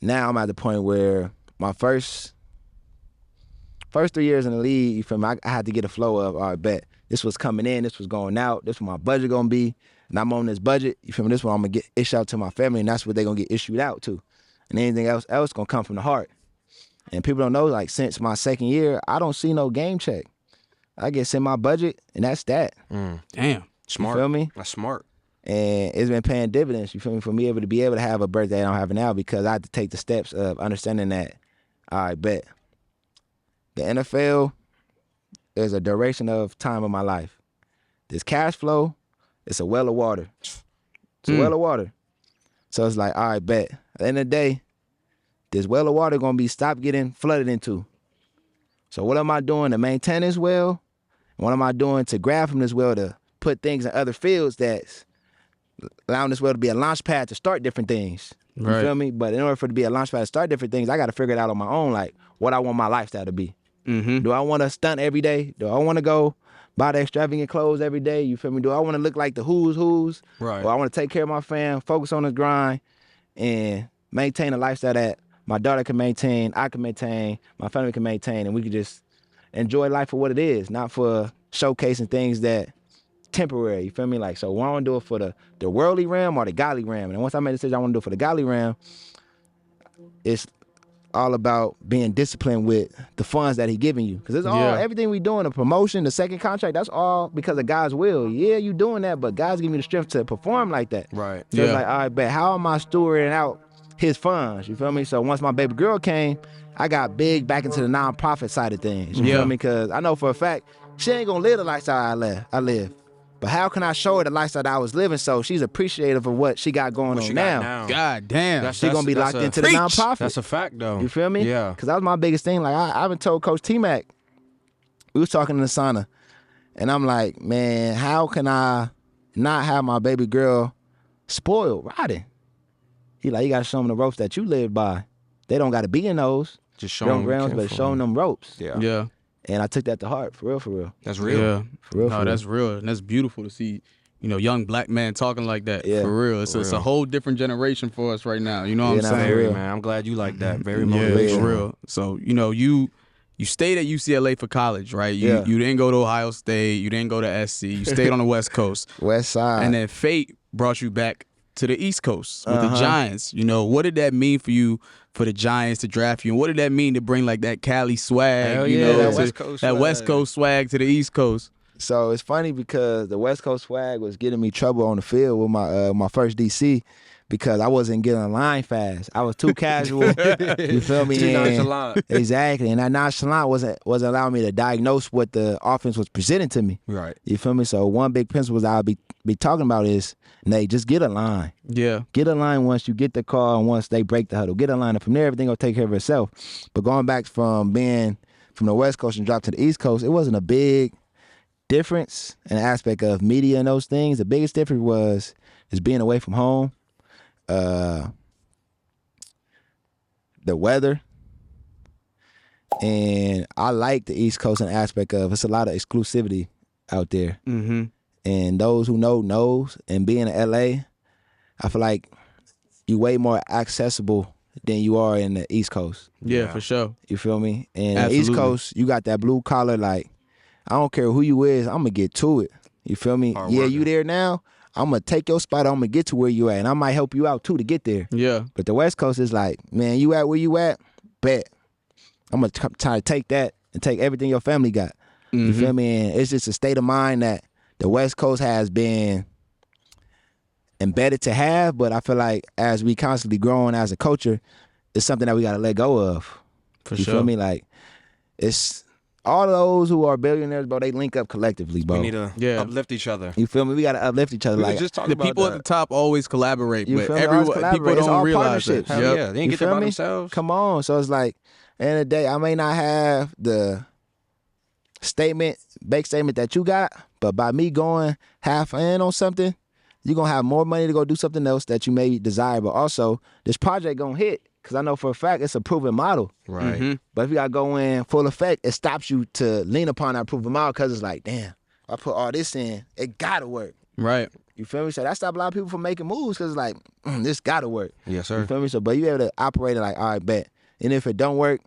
now I'm at the point where my first 3 years in the league, you feel me, I had to get a flow of, all right, bet this was coming in, this was going out, this was my budget gonna be, and I'm on this budget, you feel me, this one I'm gonna get issued out to my family, and that's what they're gonna get issued out to. And anything else gonna come from the heart. And people don't know, like, since my second year, I don't see no game check. I get sent my budget, and that's that. Damn. Smart. You feel me? That's smart. And it's been paying dividends, you feel me, for me able to have a birthday I don't have now because I had to take the steps of understanding that, all right, bet. The NFL is a duration of time of my life. This cash flow, it's a well of water. It's a well of water. So it's like, all right, bet. At the end of the day, this well of water gonna be stopped getting flooded into. So what am I doing to maintain this well? What am I doing to grab from this well to put things in other fields that's allowing this well to be a launch pad to start different things? You Right. feel me? But in order for it to be a launch pad to start different things, I got to figure it out on my own, like what I want my lifestyle to be. Do I want to stunt every day? Do I want to go buy the extravagant clothes every day? You feel me? Do I want to look like the who's? Right. Or I want to take care of my fam, focus on the grind, and maintain a lifestyle that my daughter can maintain, I can maintain, my family can maintain, and we can just enjoy life for what it is, not for showcasing things that temporary, you feel me? Like, so I want to do it for the worldly realm or the godly realm. And once I made the decision I want to do it for the godly realm, it's all about being disciplined with the funds that he giving you. Because it's all, everything we doing, the promotion, the second contract, that's all because of God's will. Yeah, you doing that, but God's giving you the strength to perform like that. Right. So it's like, all right, bet, how am I stewarding out his funds? You feel me? So once my baby girl came, I got big back into the nonprofit side of things. You feel me? Because I know for a fact, she ain't gonna live the lifestyle I live. But how can I show her the lifestyle that I was living so she's appreciative of what she got going on now? God damn. She gonna be locked into the nonprofit. That's a fact, though. You feel me? Yeah. Because that was my biggest thing. Like, I haven't told Coach T-Mac. We was talking in the sauna. And I'm like, man, how can I not have my baby girl spoiled riding? He like, you got to show them the ropes that you live by. They don't got to be in those. Just show them grounds, but show them ropes. Yeah. And I took that to heart, for real. That's real. Yeah. For real, No, for that's real. And that's beautiful to see, young black man talking like that. Yeah. For real. It's a whole different generation for us right now. You know what Yeah, I'm nah, saying? for real. Man, I'm glad you like that. Very Yeah, motivational. for real. So, you stayed at UCLA for college, right? You didn't go to Ohio State. You didn't go to SC. You stayed on the West Coast. West Side. And then fate brought you back to the East Coast with the Giants. What did that mean for you, for the Giants to draft you? And what did that mean to bring like that Cali swag, Hell yeah, that to- West Coast that swag. West Coast swag to the East Coast? So it's funny because the West Coast swag was getting me trouble on the field with my first DC because I wasn't getting in line fast. I was too casual. You feel me? Too And- nonchalant. Exactly. And that nonchalant wasn't allowing me to diagnose what the offense was presenting to me. Right. You feel me? So one big principle that I'll be talking about is, Nate, just get a line. Yeah. Get a line once you get the call and once they break the huddle. Get a line, and from there, everything will take care of itself. But going back from being from the West Coast and drop to the East Coast, it wasn't a big difference in the aspect of media and those things. The biggest difference was just being away from home, the weather, and I like the East Coast in the aspect of it's a lot of exclusivity out there. Mm-hmm. And those who knows. And being in LA, I feel like you way more accessible than you are in the East Coast. Yeah, for sure. You feel me? And Absolutely. the East Coast, you got that blue collar, like, I don't care who you is, I'm going to get to it. You feel me? Hard Yeah, worker. you there now, I'm going to take your spot, I'm going to get to where you at, and I might help you out, too, to get there. Yeah. But the West Coast is like, man, you at where you at? Bet. I'm going to try to take that and take everything your family got. You feel me? And it's just a state of mind that the West Coast has been embedded to have, but I feel like as we constantly growing as a culture, it's something that we got to let go of. For you sure. feel me? Like, it's all of those who are billionaires, bro, they link up collectively, bro. We need to uplift each other. You feel me? We got to uplift each other. We like, just talking The about people that. at the top always collaborate, you but feel me? Always people collaborate. It's don't all realize that. partnerships. Hell Yep. yeah, they didn't get feel that by me? themselves. Come on. So it's like, at the end of the day, I may not have the big statement that you got, but by me going half in on something, you're going to have more money to go do something else that you may desire. But also, this project going to hit, because I know for a fact it's a proven model. Right. But if you got to go in full effect, it stops you to lean upon that proven model, because it's like, damn, I put all this in, it got to work. Right. You feel me? So that stopped a lot of people from making moves, because it's like, this got to work. Yes, sir. You feel me? So, but you able to operate it like, all right, bet. And if it don't work,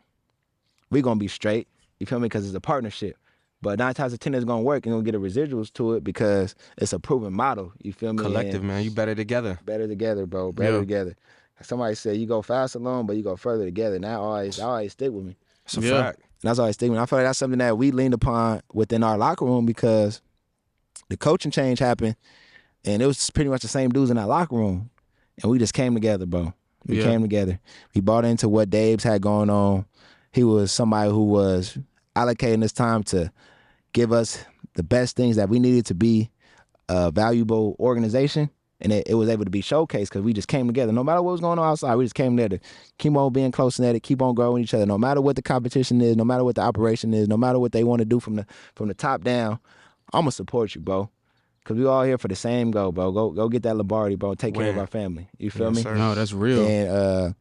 we going to be straight. You feel me? Because it's a partnership. But 9 times out of 10 it's going to work and going to get the residuals to it, because it's a proven model. You feel me? Collective, man. You better together. Better together, bro. Better together. Somebody said you go fast alone, but you go further together. And that always stick with me. It's a fact. And that's always stick with me. I feel like that's something that we leaned upon within our locker room, because the coaching change happened, and it was pretty much the same dudes in that locker room. And we just came together, bro. We came together. We bought into what Dave's had going on. He was somebody who was allocating his time to give us the best things that we needed to be a valuable organization. And it was able to be showcased because we just came together. No matter what was going on outside, we just came together. Keep on being close in it, keep on growing each other. No matter what the competition is, no matter what the operation is, no matter what they want to do from the top down, I'm going to support you, bro. Because we all here for the same goal, bro. Go get that Lombardi, bro. Take care of our family. You feel me? Sir. No, that's real. And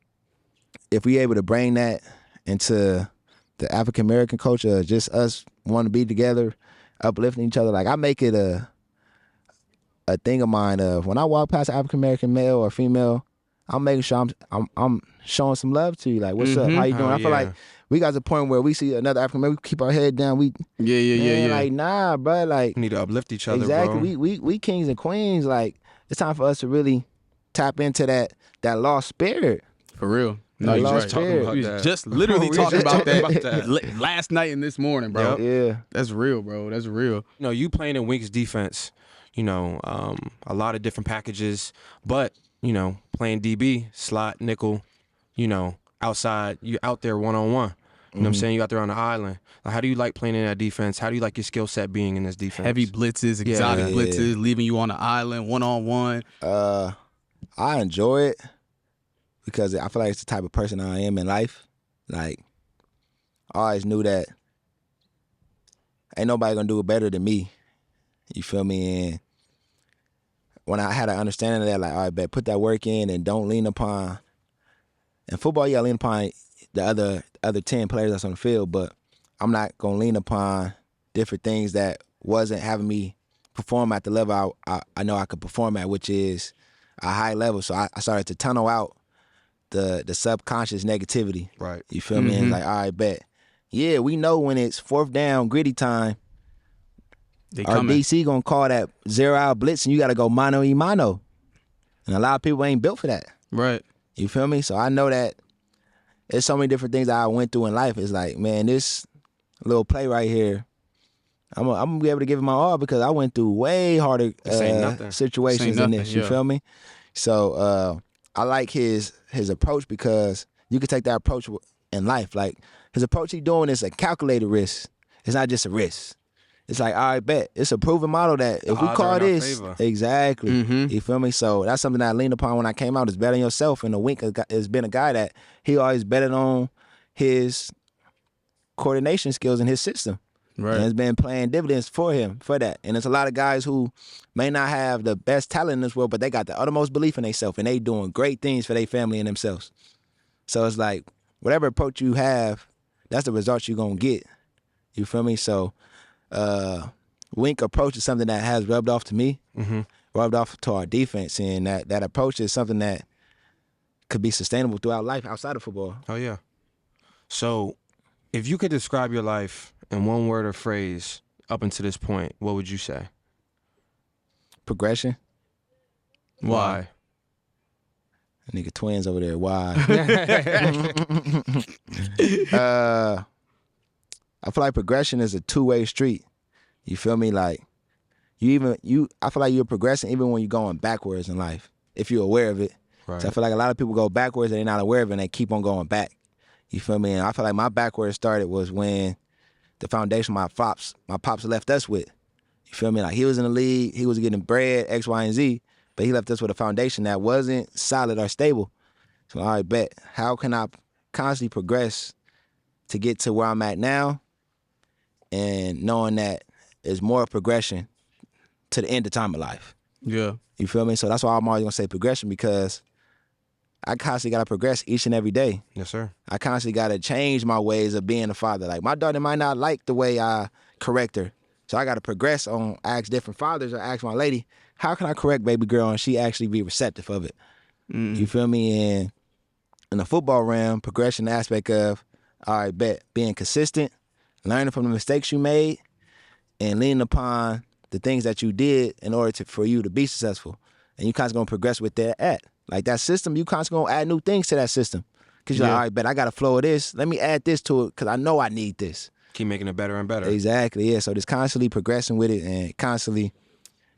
if we able to bring that into the African American culture, just us want to be together, uplifting each other. Like, I make it a thing of mine of when I walk past an African American male or female, I'm making sure I'm showing some love to you. Like, what's up? How you doing? I feel like we got to the point where we see another African American, we keep our head down. Yeah. Like, nah, bro. Like, We need to uplift each other, exactly. bro. We kings and queens. Like, it's time for us to really tap into that lost spirit. For real. No, you're lost right. spirit. We was just literally We talking just about talking that, about that. last night and this morning, bro. Yep. Yeah. That's real, bro. That's real. You know, you playing in Wink's defense, you know, a lot of different packages, but, you know, playing DB, slot, nickel, you know, outside, you out there one-on-one. You know what I'm saying? You out there on the island. Like, how do you like playing in that defense? How do you like your skill set being in this defense? Heavy blitzes, exotic blitzes, leaving you on the island, one-on-one. I enjoy it because I feel like it's the type of person I am in life. Like, I always knew that ain't nobody gonna do it better than me. You feel me? And when I had an understanding of that, like, all right, bet, put that work in and don't lean upon. In football, you gotta lean upon the other 10 players that's on the field, but I'm not gonna lean upon different things that wasn't having me perform at the level I know I could perform at, which is a high level. So I started to tunnel out the subconscious negativity. Right. You feel me? And it's like, all right, bet. Yeah, we know when it's 4th down, gritty time, our DC gonna call that 0-out blitz, and you gotta go mano-a-mano. And a lot of people ain't built for that. Right. You feel me? So I know that there's so many different things that I went through in life. It's like, man, this little play right here, I'm gonna be able to give it my all because I went through way harder situations than this. You feel me? So I like his approach because you can take that approach in life. Like, his approach he's doing is a calculated risk. It's not just a risk. It's like, all right, bet. It's a proven model that if we call this, exactly, you feel me? So that's something that I leaned upon when I came out, is betting yourself. And the Wink has been a guy that he always betted on his coordination skills in his system. Right. And it's been playing dividends for him for that. And there's a lot of guys who may not have the best talent in this world, but they got the uttermost belief in themselves, and they doing great things for their family and themselves. So it's like, whatever approach you have, that's the results you're going to get. You feel me? So Wink approach is something that has rubbed off to me, rubbed off to our defense, and that approach is something that could be sustainable throughout life outside of football. Oh, yeah. So if you could describe your life in one word or phrase up until this point, what would you say? Progression. Why? Nigga twins over there. Why? I feel like progression is a two-way street. You feel me? Like I feel like you're progressing even when you're going backwards in life, if you're aware of it. Right. So I feel like a lot of people go backwards and they're not aware of it and they keep on going back. You feel me? And I feel like my backwards started was when the foundation my pops left us with. You feel me? Like he was in the league, he was getting bread, X, Y, and Z, but he left us with a foundation that wasn't solid or stable. So all right, bet. How can I constantly progress to get to where I'm at now and knowing that there's more progression to the end of time of life? Yeah. You feel me? So that's why I'm always gonna say progression, because I constantly gotta progress each and every day. Yes, sir. I constantly gotta change my ways of being a father. Like my daughter might not like the way I correct her, so I gotta progress on ask different fathers or ask my lady, how can I correct baby girl and she actually be receptive of it? You feel me? And in the football realm, progression aspect of, all right, bet, being consistent, learning from the mistakes you made, and leaning upon the things that you did in order for you to be successful. And you constantly gonna progress with that Like that system, you constantly gonna add new things to that system. Cause you're like, all right, bet I got a flow of this. Let me add this to it, cause I know I need this. Keep making it better and better. Exactly, yeah. So just constantly progressing with it and constantly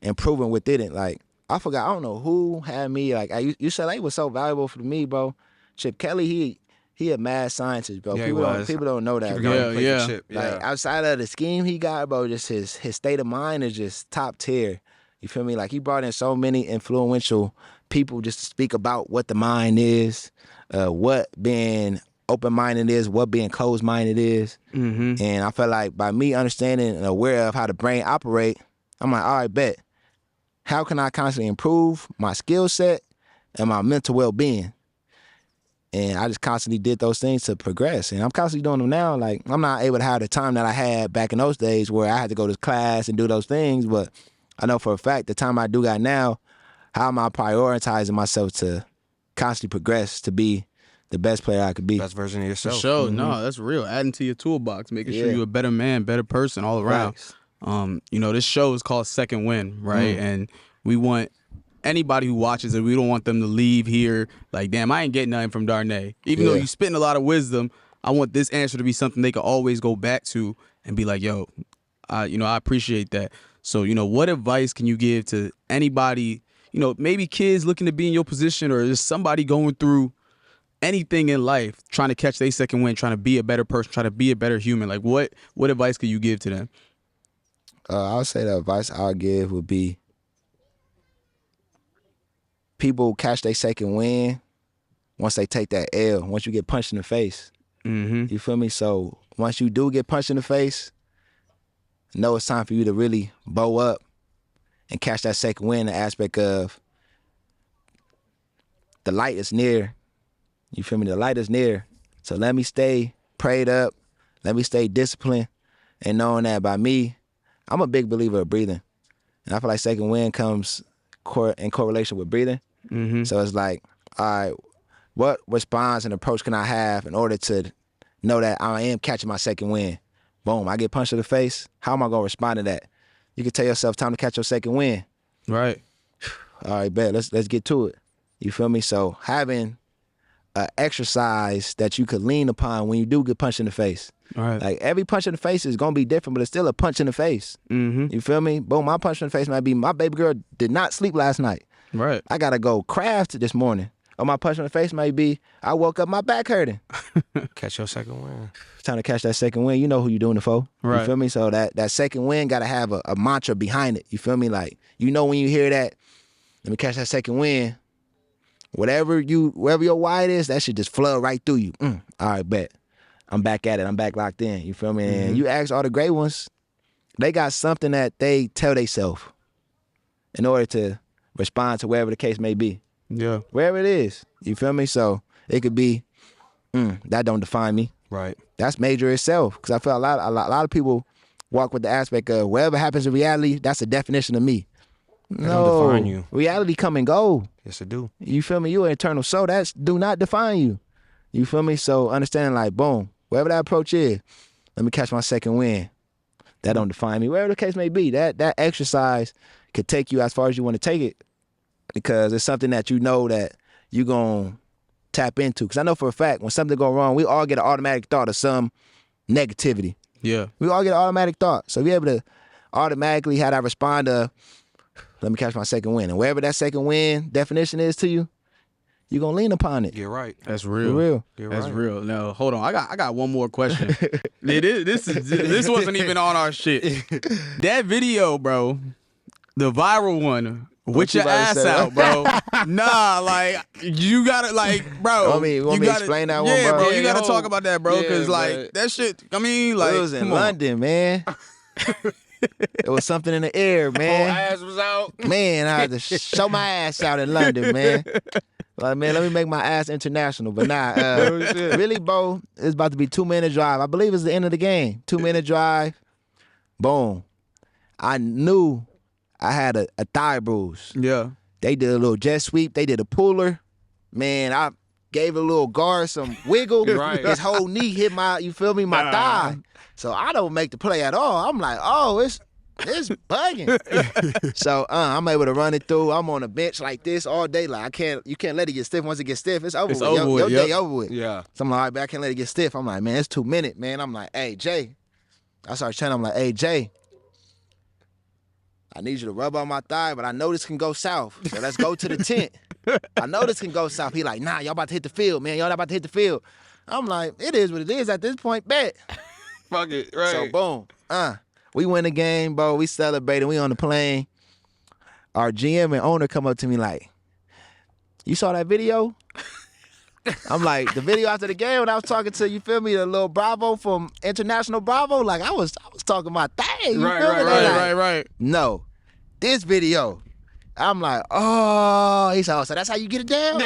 improving with it. And like, I don't know who had me, like, UCLA was so valuable for me, bro. Chip Kelly, he a mad scientist, bro. Yeah, people don't know that, bro. Yeah. Chip. Like, outside of the scheme he got, bro, just his state of mind is just top tier. You feel me? Like, he brought in so many influential people just to speak about what the mind is, what being open-minded is, what being closed-minded is. Mm-hmm. And I felt like by me understanding and aware of how the brain operate, I'm like, all right, bet. How can I constantly improve my skill set and my mental well-being? And I just constantly did those things to progress. And I'm constantly doing them now. Like, I'm not able to have the time that I had back in those days where I had to go to class and do those things. But I know for a fact the time I do got now, how am I prioritizing myself to constantly progress to be the best player I could be? Best version of yourself. For sure. No, that's real. Adding to your toolbox, making sure you're a better man, better person all around. This show is called Second Win, right? And we want anybody who watches it, we don't want them to leave here like, damn, I ain't getting nothing from Darnay. Even though you spitting a lot of wisdom, I want this answer to be something they can always go back to and be like, yo, I appreciate that. So, what advice can you give to anybody, maybe kids looking to be in your position, or just somebody going through anything in life, trying to catch their second win, trying to be a better person, trying to be a better human? Like, what advice could you give to them? I would say the advice I'll give would be, people catch their second win once they take that L, once you get punched in the face. Mm-hmm. You feel me? So once you do get punched in the face, know it's time for you to really bow up and catch that second win, the aspect of the light is near. You feel me? The light is near. So let me stay prayed up. Let me stay disciplined. And knowing that by me, I'm a big believer of breathing. And I feel like second wind comes in correlation with breathing. Mm-hmm. So it's like, all right, what response and approach can I have in order to know that I am catching my second wind? Boom, I get punched in the face. How am I going to respond to that? You can tell yourself time to catch your second wind. Right. All right, bet. Let's get to it. You feel me? So having an exercise that you could lean upon when you do get punched in the face. All right. Like, every punch in the face is going to be different, but it's still a punch in the face. Mm-hmm. You feel me? Boom, my punch in the face might be, my baby girl did not sleep last night. Right. I got to go craft this morning. Or my punch in the face might be, I woke up, my back hurting. Catch your second win. Time to catch that second win. You know who you're doing it for. Right. You feel me? So that second win got to have a mantra behind it. You feel me? Like, when you hear that, let me catch that second win. Wherever your wide is, that should just flood right through you. All right, bet. I'm back at it. I'm back locked in. You feel me? Mm-hmm. And you ask all the great ones, they got something that they tell themselves in order to respond to wherever the case may be. Yeah. Wherever it is. You feel me? So it could be, that don't define me. Right. That's major itself. Because I feel a lot of people walk with the aspect of whatever happens in reality, that's the definition of me. Don't define you. Reality come and go. Yes, it do. You feel me? You're an eternal soul. That's do not define you. You feel me? So understanding, like, boom, wherever that approach is, let me catch my second win. That don't define me. Wherever the case may be, that exercise could take you as far as you want to take it, because it's something that you know that you're going to tap into. Because I know for a fact when something go wrong, we all get an automatic thought of some negativity. Yeah. We all get an automatic thought. So if you're able to automatically have that respond to, let me catch my second win. And wherever that second win definition is to you, you're going to lean upon it. You're right. That's real. For real. That's real. No, hold on. I got one more question. This wasn't even on our shit. That video, bro, the viral one, with your ass out, bro. Nah, like, you gotta, like, bro. I mean, you want me to explain that one, bro? Yeah, bro, you gotta talk about that, bro, because, like, that shit, I mean, like, it was in London, man. It was something in the air, man. Whole ass was out. Man, I had to show my ass out in London, man. Like, man, let me make my ass international. But nah, really, bro, it's about to be 2-minute drive. I believe it's the end of the game. 2-minute drive. Boom. I knew I had a thigh bruise. Yeah. They did a little jet sweep. They did a puller. Man, I gave a little guard some wiggle. Right. His whole knee hit my, you feel me, my thigh. So I don't make the play at all. I'm like, oh, it's bugging. So I'm able to run it through. I'm on a bench like this all day. Like you can't let it get stiff. Once it gets stiff, it's over with. Your day over with. Yeah. So I'm like, all right, man, I can't let it get stiff. I'm like, man, it's 2 minutes, man. I'm like, hey, Jay. I started chatting. I'm like, hey, Jay, I need you to rub on my thigh, but I know this can go south. So let's go to the tent. I know this can go south. He like, nah, y'all about to hit the field, man. Y'all about to hit the field. I'm like, it is what it is at this point, bet. Fuck it, right. So boom, we win the game, bro. We celebrated. We on the plane. Our GM and owner come up to me like, you saw that video? I'm like, the video after the game when I was talking to, you feel me, the little Bravo from International Bravo, like I was talking my thing. You feel me? Right. No, this video. I'm like, oh, he said, oh, so that's how you get it down?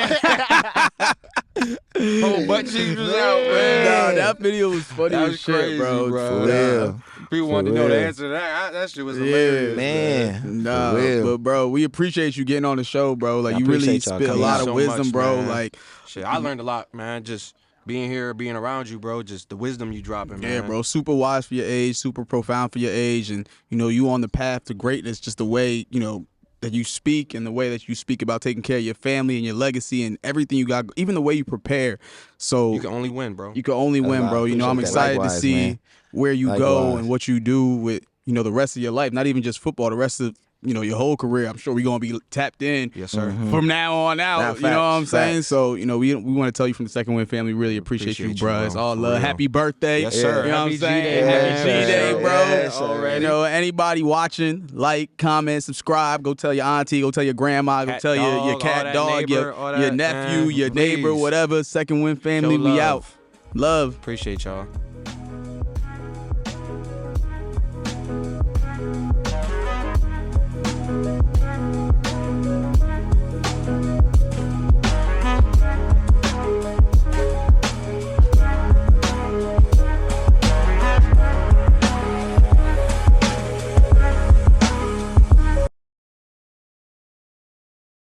Whole butt cheeks was out, man. Nah, that video was funny That as was shit, crazy, bro. bro. For real. People wanted to know the answer to that. That shit was hilarious. Man. Nah, For real. but bro, we appreciate you getting on the show, bro. Like, I you really appreciate y'all spit a coming. lot of So wisdom, much, bro. man. Like, Shit, I learned a lot, man. Just being here, being around you, bro. Just the wisdom you dropping, man. yeah, bro, super wise for your age, super profound for your age, and you on the path to greatness. Just the way that you speak and the way that you speak about taking care of your family and your legacy and everything you got, even the way you prepare. So You can only win, bro. You can only win, bro. I'm Appreciate that. excited Likewise, to see man. where you go Likewise. and what you do with the rest of your life. Not even just football, the rest of your whole career. I'm sure we're gonna be tapped in. Yes, sir. From now on out. Nah, You know what I'm facts, saying? facts. So we want to tell you from the Second Win family, really appreciate you, bro. It's all For love. real. Happy birthday. Yes, sir. You know Happy what I'm saying? G-Day, Happy man. G-Day, For bro. sure. Yes, sir. Already. Anybody watching, like, comment, subscribe. Go tell your auntie. Go tell your grandma. Go Cat tell your dog, all cat that dog, neighbor, all your that, nephew, man. your neighbor, Please. whatever. Second Win family, Show we love. out. Love. Appreciate y'all.